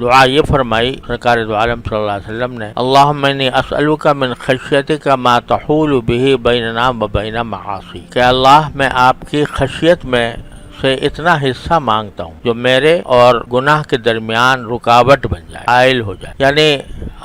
دعا یہ فرمائی سرکار دو عالم صلی اللہ علیہ وسلم نے، اللہم انی اسألک من خشیتک ما تحول به بیننا و بین معاصی، کہ اللہ میں آپ کی خشیت میں سے اتنا حصہ مانگتا ہوں جو میرے اور گناہ کے درمیان رکاوٹ بن جائے، حائل ہو جائے۔ یعنی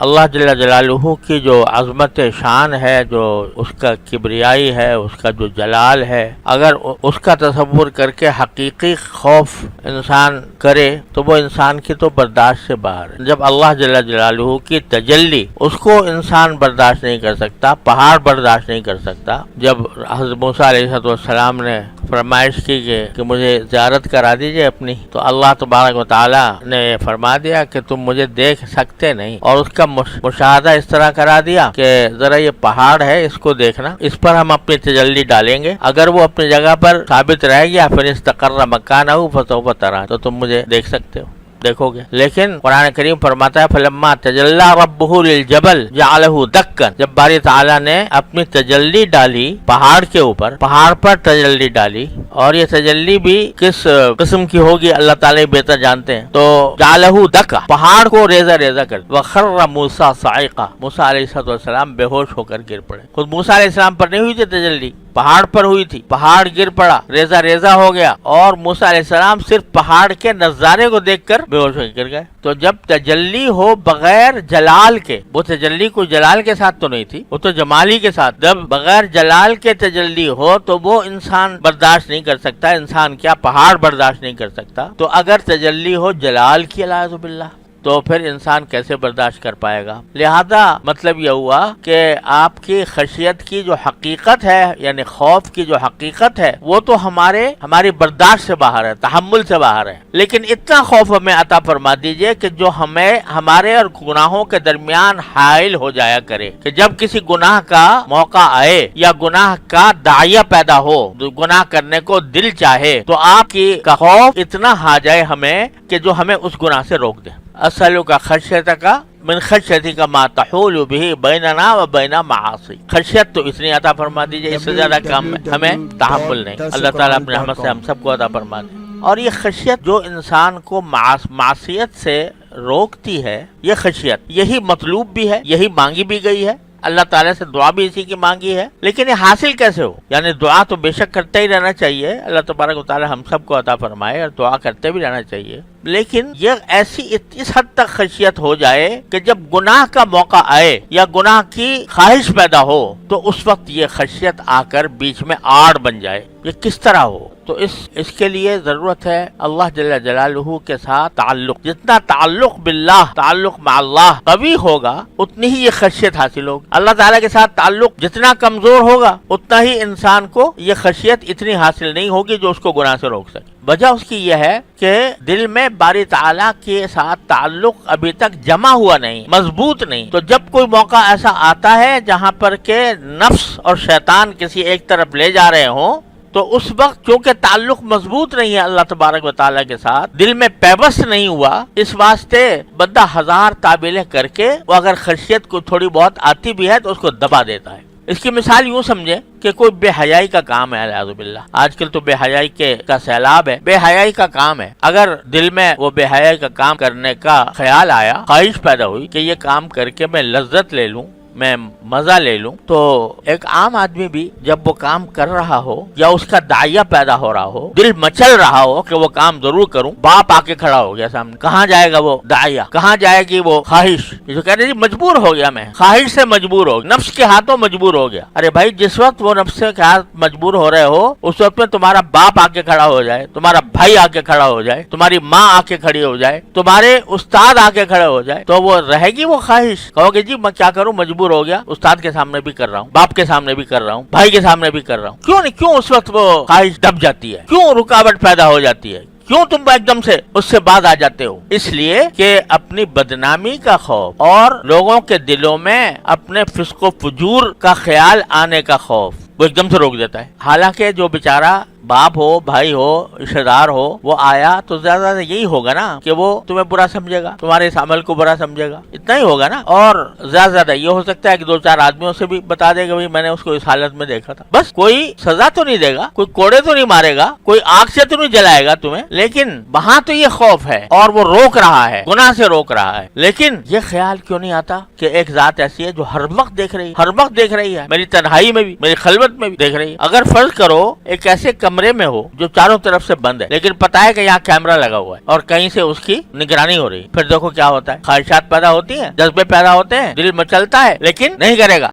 اللہ جل جلالہ کی جو عظمت شان ہے، جو اس کا کبریائی ہے، اس کا جو جلال ہے، اگر اس کا تصور کر کے حقیقی خوف انسان کرے تو وہ انسان کی تو برداشت سے باہر ہے۔ جب اللہ جل جلالہ کی تجلی اس کو انسان برداشت نہیں کر سکتا، پہاڑ برداشت نہیں کر سکتا۔ جب حضرت موسیٰ علیہ السلام نے فرمائش کی کہ مجھے زیارت کرا دیجئے اپنی، تو اللہ تبارک و تعالی نے فرما دیا کہ تم مجھے دیکھ سکتے نہیں، اور اس کا مشاہدہ اس طرح کرا دیا کہ ذرا یہ پہاڑ ہے، اس کو دیکھنا، اس پر ہم اپنی تجلی ڈالیں گے، اگر وہ اپنی جگہ پر ثابت رہے گیا پھر استقر مکانہ فسوف ترانی، تو تم مجھے دیکھ سکتے ہو، دیکھو گے۔ لیکن قرآن کریم فرماتا ہے فلما تجلی ربہ للجبل جعلہ دکا، جب باری تعالیٰ نے اپنی تجلی ڈالی پہاڑ کے اوپر، پہاڑ پر تجلی ڈالی، اور یہ تجلی بھی کس قسم کی ہوگی اللہ تعالیٰ بہتر جانتے ہیں، تو جعلہ دکا، پہاڑ کو ریزہ ریزہ کر، وخر موسیٰ صاعقہ، موسیٰ علیہ السلام بے ہوش ہو کر گر پڑے۔ خود موسیٰ علیہ السلام پر نہیں ہوئی تھی تجلی، پہاڑ پر ہوئی تھی، پہاڑ گر پڑا، ریزہ ریزہ ہو گیا، اور موسیٰ علیہ السلام صرف پہاڑ کے نظارے کو دیکھ کر بے ہوش ہو گر گئے۔ تو جب تجلی ہو بغیر جلال کے، وہ تجلی کوئی جلال کے ساتھ تو نہیں تھی، وہ تو جمالی کے ساتھ، جب بغیر جلال کے تجلی ہو تو وہ انسان برداشت نہیں کر سکتا، انسان کیا پہاڑ برداشت نہیں کر سکتا، تو اگر تجلی ہو جلال کی اعوذ باللہ تو پھر انسان کیسے برداشت کر پائے گا۔ لہذا مطلب یہ ہوا کہ آپ کی خشیت کی جو حقیقت ہے، یعنی خوف کی جو حقیقت ہے، وہ تو ہماری برداشت سے باہر ہے، تحمل سے باہر ہے، لیکن اتنا خوف ہمیں عطا فرما دیجئے کہ جو ہمیں ہمارے اور گناہوں کے درمیان حائل ہو جایا کرے، کہ جب کسی گناہ کا موقع آئے یا گناہ کا داعیہ پیدا ہو، گناہ کرنے کو دل چاہے، تو آپ کی خوف اتنا آ جائے ہمیں کہ جو ہمیں اس گناہ سے روک دے۔ اسألک خشیتک من خشیتک ما تحول به بیننا و بین معاصی، خشیت تو اتنی عطا فرما دیجئے، اس سے زیادہ کام ہمیں تحمل نہیں۔ اللہ تعالیٰ اپنے رحمت سے ہم سب کو عطا فرما دے۔ اور یہ خشیت جو انسان کو معصیت سے روکتی ہے، یہ خشیت یہی مطلوب بھی ہے، یہی مانگی بھی گئی ہے، اللہ تعالیٰ سے دعا بھی اسی کی مانگی ہے، لیکن یہ حاصل کیسے ہو؟ یعنی دعا تو بے شک کرتے ہی رہنا چاہیے، اللہ تبارک و تعالیٰ ہم سب کو عطا فرمائے، اور دعا کرتے بھی رہنا چاہیے، لیکن یہ ایسی اس حد تک خشیت ہو جائے کہ جب گناہ کا موقع آئے یا گناہ کی خواہش پیدا ہو تو اس وقت یہ خشیت آ کر بیچ میں آڑ بن جائے، یہ کس طرح ہو؟ تو اس کے لیے ضرورت ہے اللہ جل جلالہ کے ساتھ تعلق، جتنا تعلق باللہ، تعلق مع اللہ قوی ہوگا اتنی ہی یہ خشیت حاصل ہوگی۔ اللہ تعالیٰ کے ساتھ تعلق جتنا کمزور ہوگا اتنا ہی انسان کو یہ خشیت اتنی حاصل نہیں ہوگی جو اس کو گناہ سے روک سکے۔ وجہ اس کی یہ ہے کہ دل میں باری تعالیٰ کے ساتھ تعلق ابھی تک جمع ہوا نہیں، مضبوط نہیں، تو جب کوئی موقع ایسا آتا ہے جہاں پر کہ نفس اور شیطان کسی ایک طرف لے جا رہے ہوں، تو اس وقت چونکہ تعلق مضبوط نہیں ہے اللہ تبارک و تعالیٰ کے ساتھ، دل میں پیوست نہیں ہوا، اس واسطے بندہ ہزار تعبیریں کر کے وہ اگر خشیت کو تھوڑی بہت آتی بھی ہے تو اس کو دبا دیتا ہے۔ اس کی مثال یوں سمجھے کہ کوئی بے حیائی کا کام ہے، اعوذ باللہ، آج کل تو بے حیائی کا سیلاب ہے، بے حیائی کا کام ہے، اگر دل میں وہ بے حیائی کا کام کرنے کا خیال آیا، خواہش پیدا ہوئی کہ یہ کام کر کے میں لذت لے لوں، میں مزہ لے لوں، تو ایک عام آدمی بھی جب وہ کام کر رہا ہو یا اس کا داعیہ پیدا ہو رہا ہو، دل مچل رہا ہو کہ وہ کام ضرور کروں، باپ آ کے کھڑا ہو گیا سامنے، کہاں جائے گا وہ داعیہ، کہاں جائے گی وہ خواہش، یہ جو کہہ رہے جی مجبور ہو گیا، میں خواہش سے مجبور ہو گیا، نفس کے ہاتھوں مجبور ہو گیا۔ ارے بھائی، جس وقت وہ نفس کے ہاتھ مجبور ہو رہے ہو اس وقت میں تمہارا باپ آ کے کھڑا ہو جائے، تمہارا بھائی آ کے کھڑا ہو جائے، تمہاری ماں آ کے کھڑی ہو جائے، تمہارے استاد آ کے کھڑے ہو جائے، تو وہ رہے گی وہ خواہش؟ کہو گے جی میں کیا کروں، مجبور ہو گیا، استاد کے سامنے بھی کر رہا ہوں، باپ کے سامنے بھی کر رہا ہوں، بھائی کے سامنے بھی کر رہا ہوں، کیوں نہیں؟ کیوں اس وقت وہ خواہش دب جاتی ہے؟ کیوں رکاوٹ پیدا ہو جاتی ہے؟ کیوں تم ایک دم سے اس سے بعد آ جاتے ہو؟ اس لیے کہ اپنی بدنامی کا خوف اور لوگوں کے دلوں میں اپنے فسق و فجور کا خیال آنے کا خوف وہ ایک دم سے روک دیتا ہے۔ حالانکہ جو بیچارہ باپ ہو، بھائی ہو، رشتے دار ہو، وہ آیا تو زیادہ زیادہ یہی ہوگا نا کہ وہ تمہیں برا سمجھے گا، تمہارے اس عمل کو برا سمجھے گا، اتنا ہی ہوگا نا۔ اور زیادہ زیادہ یہ ہو سکتا ہے کہ 2-4 آدمیوں سے بھی بتا دے گا بھائی میں نے اس کو اس حالت میں دیکھا تھا، بس کوئی سزا تو نہیں دے گا، کوئی کوڑے تو نہیں مارے گا، کوئی آگ سے تو نہیں جلائے گا تمہیں، لیکن وہاں تو یہ خوف ہے اور وہ روک رہا ہے، گناہ سے روک رہا ہے۔ لیکن یہ خیال کیوں نہیں آتا کہ ایک ذات ایسی ہے جو ہر وقت دیکھ رہی ہے، ہر وقت دیکھ رہی ہے، میری تنہائی میں بھی، میری خلوت میں بھی دیکھ رہی ہے۔ اگر فرض کرو ایک ایسے کمرے میں ہو جو چاروں طرف سے بند ہے، لیکن پتا ہے کہ یہاں کیمرہ لگا ہوا ہے اور کہیں سے اس کی نگرانی ہو رہی ہے، پھر دیکھو کیا ہوتا ہے، خواہشات پیدا ہوتی ہیں، جذبے پیدا ہوتے ہیں، دل مچلتا ہے، لیکن نہیں کرے گا۔